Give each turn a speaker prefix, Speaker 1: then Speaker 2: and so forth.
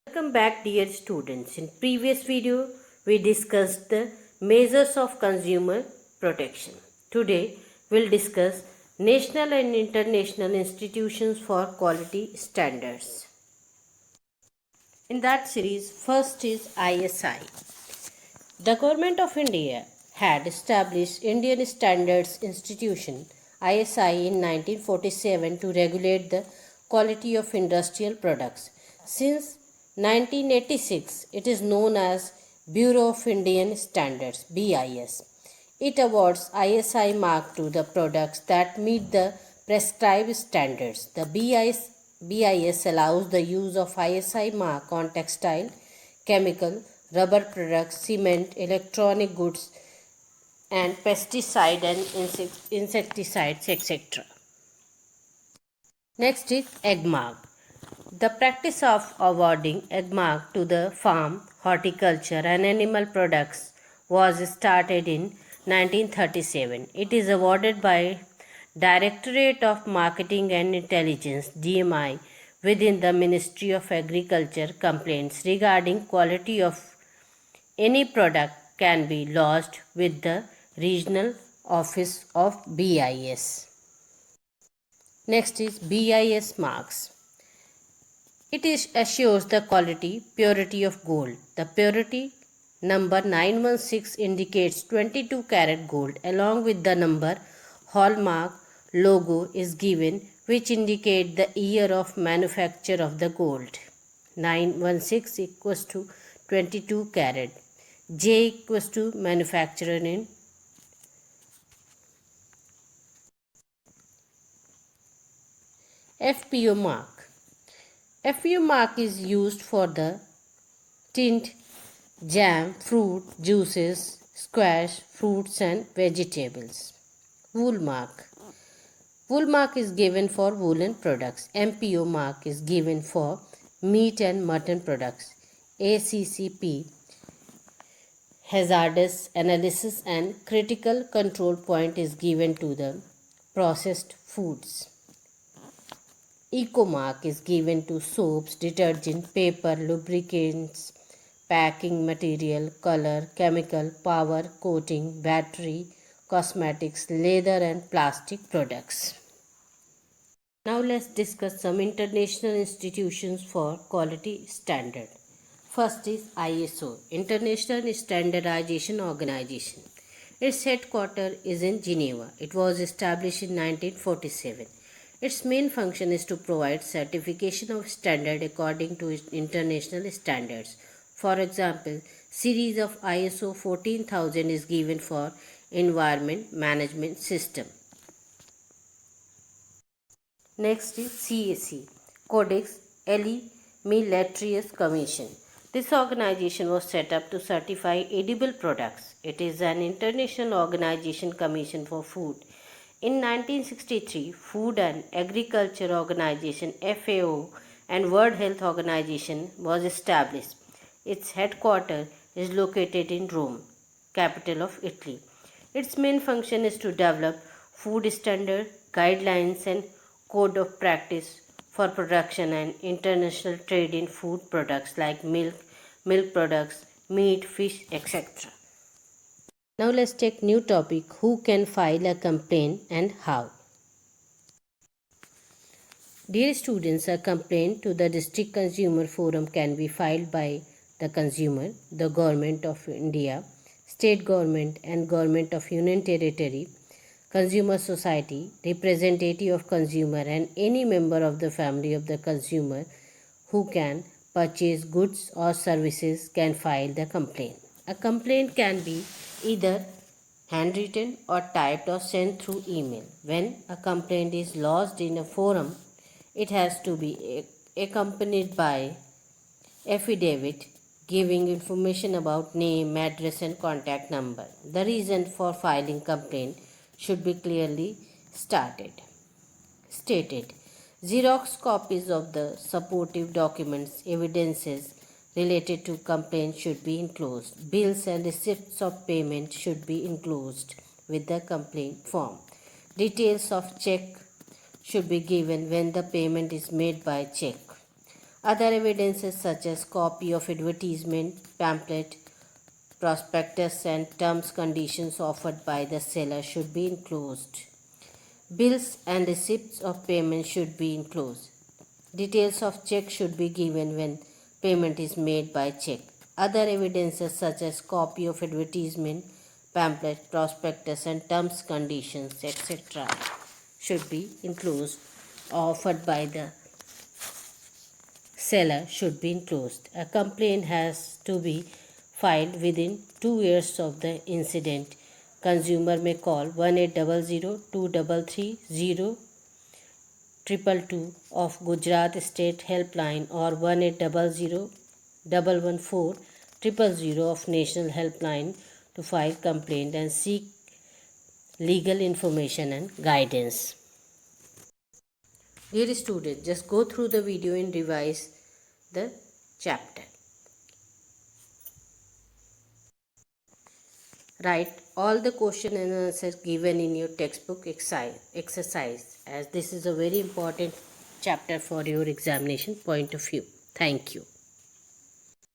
Speaker 1: Welcome back, dear students. In previous video we discussed the measures of consumer protection. Today we'll discuss national and international institutions for quality standards. In that series, first is ISI. The Government of India had established Indian Standards Institution ISI in 1947 to regulate the quality of industrial products. Since 1986, it is known as Bureau of Indian Standards BIS. It awards ISI mark to the products that meet the prescribed standards. The BIS allows the use of ISI mark on textile, chemical, rubber products, cement, electronic goods, and pesticide and insecticides, etc. Next is egg mark. The practice of awarding egg mark to the farm, horticulture, and animal products was started in 1937. It is awarded by Directorate of Marketing and Intelligence DMI within the Ministry of Agriculture. Complaints regarding quality of any product can be lodged with the regional office of BIS. Next is BIS marks. It assures the quality, purity of gold. The purity number 916 indicates 22 karat gold along with the number hallmark logo is given which indicate the year of manufacture of the gold. 916 equals to 22 karat. J equals to manufacturer in FPO mark. FPO mark is used for the tint, jam, fruit, juices, squash, fruits and vegetables. Wool mark. Wool mark is given for woolen products. MPO mark is given for meat and mutton products. ACCP hazardous analysis and critical control point is given to the processed foods. Eco mark is given to soaps, detergent, paper, lubricants, packing material, color, chemical, power, coating, battery, cosmetics, leather and plastic products. Now let's discuss some international institutions for quality standard. First is ISO, International Standardization Organization. Its headquarters is in Geneva. It was established in 1947. Its main function is to provide certification of standard according to international standards. For example, series of ISO 14000 is given for environment management system. Next is CAC, Codex Alimentarius Commission. This organization was set up to certify edible products. It is an international organization commission for food. In 1963, Food and Agriculture Organization FAO and World Health Organization was established. Its headquarters is located in Rome, capital of Italy. Its main function is to develop food standard, guidelines and code of practice for production and international trade in food products like milk products, meat, fish, etc. Now let's take new topic, who can file a complaint and how. Dear students, a complaint to the District Consumer Forum can be filed by the consumer, the Government of India, State Government and Government of Union Territory, Consumer Society, representative of consumer and any member of the family of the consumer who can purchase goods or services can file the complaint. A complaint can be either handwritten or typed or sent through email. When a complaint is lodged in a forum, it has to be accompanied by affidavit giving information about name, address and contact number. The reason for filing complaint should be clearly stated. Xerox copies of the supportive documents, evidences related to complaint should be enclosed. Bills and receipts of payment should be enclosed with the complaint form. Details of check should be given when the payment is made by check. Other evidences such as copy of advertisement, pamphlet, prospectus and terms conditions offered by the seller should be enclosed. Bills and receipts of payment should be enclosed. Details of check should be given when payment is made by check. Other evidences such as copy of advertisement, pamphlet, prospectus and terms conditions etc. should be enclosed offered by the seller should be enclosed. A complaint has to be filed within 2 years of the incident. Consumer may call 1800-233-0222 of Gujarat State Helpline or 1800-114-000 of National Helpline to file complaint and seek legal information and guidance. Dear student, just go through the video and revise the chapter. Write all the question and answers given in your textbook exercise as this is a very important chapter for your examination point of view. Thank you.